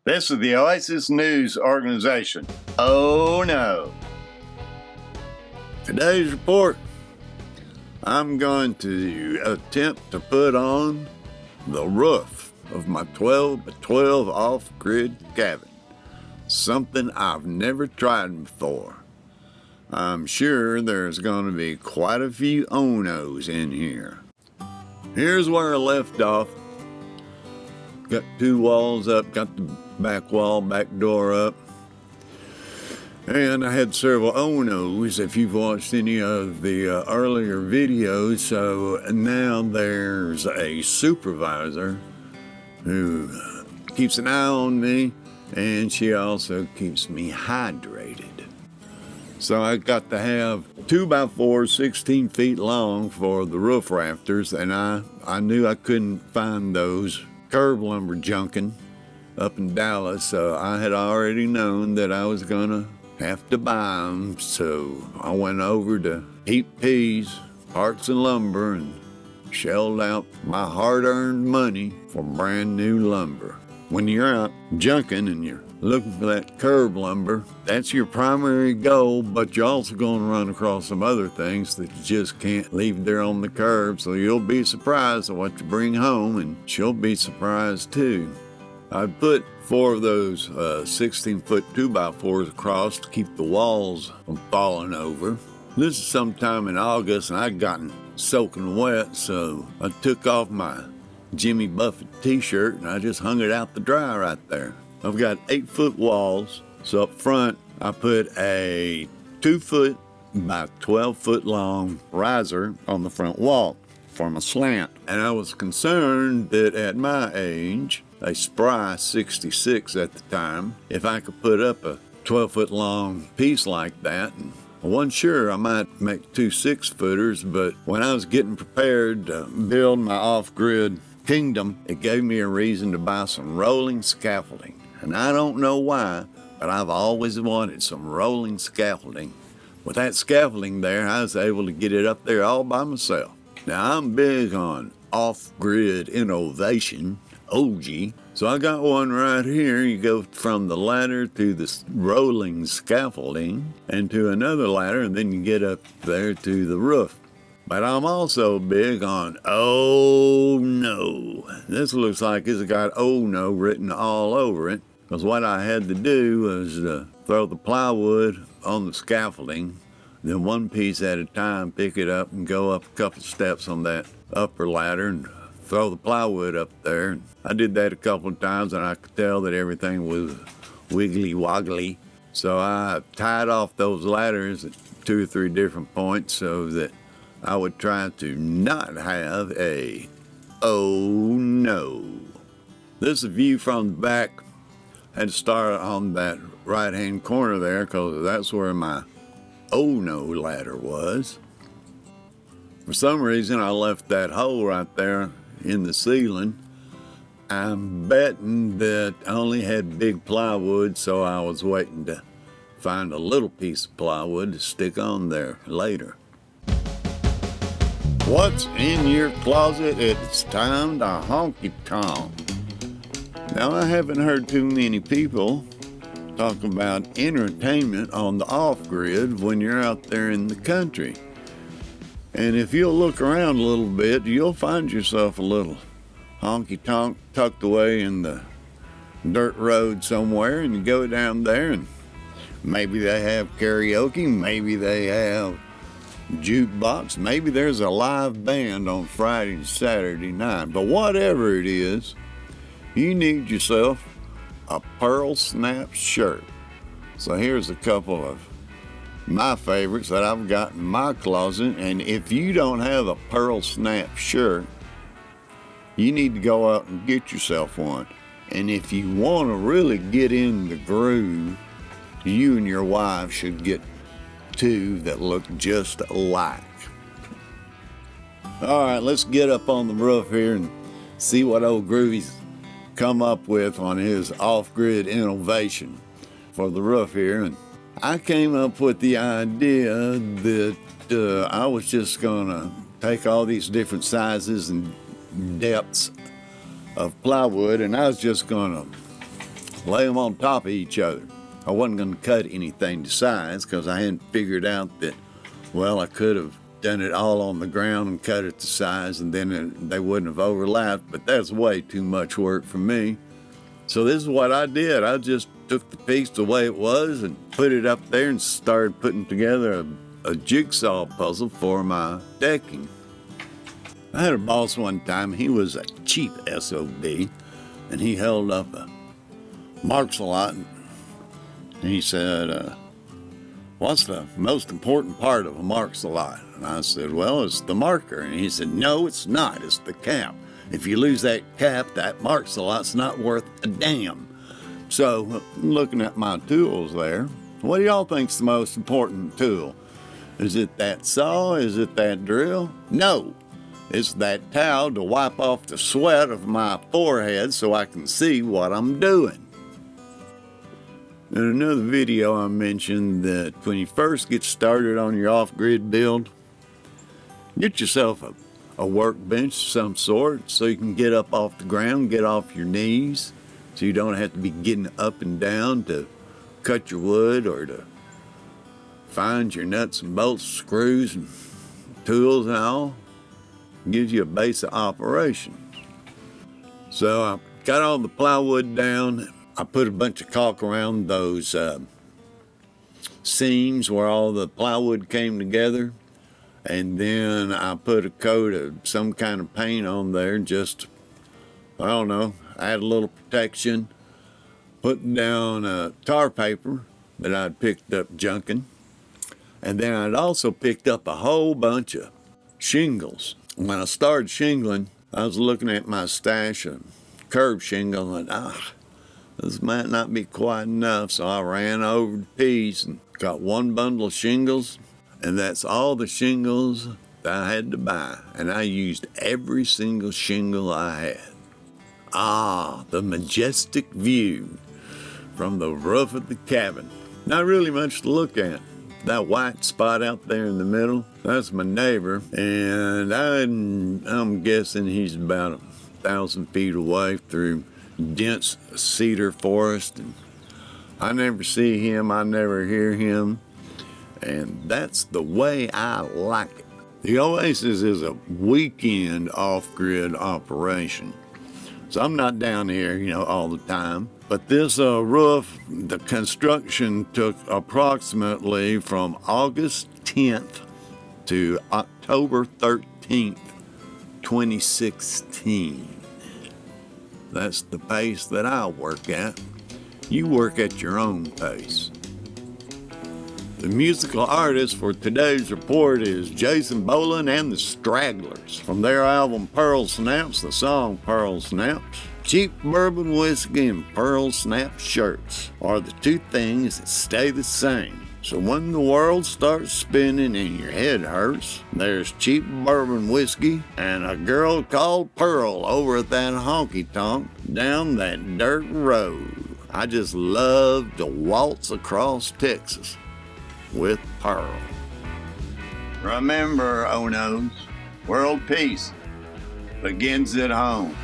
This is the OASIS News Organization. Oh no. Today's report, I'm going to attempt to put on the roof of my 12 by 12 off-grid cabin. Something I've never tried before. I'm sure there's going to be quite a few oh-nos in here. Here's where I left off. Got two walls up, got the back wall, back door up. And I had several oh-nos if you've watched any of the earlier videos. So now there's a supervisor who keeps an eye on me, and she also keeps me hydrated. So I got to have 2x4, 16 feet long for the roof rafters, and I knew I couldn't find those curb lumber junking up in Dallas, so I had already known that I was gonna have to buy them. So I went over to HIPPIE, Parts and Lumber, and shelled out my hard-earned money for brand new lumber. When you're out junking and you're looking for that curb lumber, that's your primary goal, but you're also going to run across some other things that you just can't leave there on the curb, so you'll be surprised at what you bring home, and she'll be surprised too. I put 4 of those 16-foot 2x4s across to keep the walls from falling over. This is sometime in August, and I'd gotten soaking wet, so I took off my Jimmy Buffett t-shirt and I just hung it out to dry right there. I've got 8-foot walls, so up front I put a 2-foot by 12-foot long riser on the front wall from a slant. And I was concerned that at my age, a spry 66 at the time, if I could put up a 12-foot long piece like that. And I wasn't sure I might make 2 6-footers, but when I was getting prepared to build my off-grid kingdom, it gave me a reason to buy some rolling scaffolding. And I don't know why, but I've always wanted some rolling scaffolding. With that scaffolding there, I was able to get it up there all by myself. Now, I'm big on off-grid innovation, OG, so I got one right here. You go from the ladder to the rolling scaffolding and to another ladder, and then you get up there to the roof. But I'm also big on oh no. This looks like it's got oh no written all over it, because what I had to do was throw the plywood on the scaffolding, then one piece at a time, pick it up and go up a couple steps on that upper ladder and throw the plywood up there. I did that a couple of times, and I could tell that everything was wiggly woggly. So I tied off those ladders at 2 or 3 different points so that I would try to not have a oh no. This is a view from the back. I had to start on that right-hand corner there because that's where my oh no ladder was. For some reason, I left that hole right there in the ceiling. I'm betting that I only had big plywood, so I was waiting to find a little piece of plywood to stick on there later. What's in your closet? It's time to honky-tonk. Now, I haven't heard too many people talk about entertainment on the off-grid when you're out there in the country. And if you'll look around a little bit, you'll find yourself a little honky-tonk tucked away in the dirt road somewhere, and you go down there and maybe they have karaoke, maybe they have jukebox, maybe there's a live band on Friday and Saturday night. But whatever it is, you need yourself a pearl snap shirt. So here's a couple of my favorites that I've got in my closet, and if you don't have a pearl snap shirt, you need to go out and get yourself one. And if you want to really get in the groove, you and your wife should get 2 that look just alike. All right, let's get up on the roof here and see what old Groovy's come up with on his off-grid innovation for the roof here. And I came up with the idea that I was just gonna take all these different sizes and depths of plywood, and I was just gonna lay them on top of each other. I wasn't going to cut anything to size because I hadn't figured out that, well, I could have done it all on the ground and cut it to size, and then they wouldn't have overlapped, but that's way too much work for me. So this is what I did. I just took the piece the way it was and put it up there and started putting together a jigsaw puzzle for my decking. I had a boss one time. He was a cheap SOB, and he held up a Marks-a-Lot, and he said, what's the most important part of a Marks-a-Lot? And I said, well, it's the marker. And he said, no, it's not. It's the cap. If you lose that cap, that Marks-a-Lot's not worth a damn. So, looking at my tools there, what do y'all think's the most important tool? Is it that saw? Is it that drill? No. It's that towel to wipe off the sweat of my forehead so I can see what I'm doing. In another video, I mentioned that when you first get started on your off-grid build, get yourself a workbench of some sort so you can get up off the ground, get off your knees, so you don't have to be getting up and down to cut your wood or to find your nuts and bolts, screws and tools and all. It gives you a base of operation. So I got all the plywood down. I put a bunch of caulk around those seams where all the plywood came together, and then I put a coat of some kind of paint on there, just, I don't know, add a little protection, put down tar paper that I'd picked up junking, and then I'd also picked up a whole bunch of shingles. When I started shingling, I was looking at my stash of curb shingle and this might not be quite enough, so I ran over to Pease and got one bundle of shingles, and that's all the shingles that I had to buy, and I used every single shingle I had. The majestic view from the roof of the cabin. Not really much to look at. That white spot out there in the middle, that's my neighbor, and I'm guessing he's about 1,000 feet away through dense cedar forest, and I never see him, I never hear him, and that's the way I like it. The Oasis is a weekend off-grid operation, so I'm not down here, all the time. But this roof, the construction took approximately from August 10th to October 13th, 2016. That's the pace that I work at. You work at your own pace. The musical artist for today's report is Jason Boland and the Stragglers. From their album Pearl Snaps, the song Pearl Snaps. Cheap bourbon whiskey and pearl snap shirts are the two things that stay the same. So when the world starts spinning and your head hurts, there's cheap bourbon whiskey and a girl called Pearl over at that honky-tonk down that dirt road. I just love to waltz across Texas with Pearl. Remember, Onos, world peace begins at home.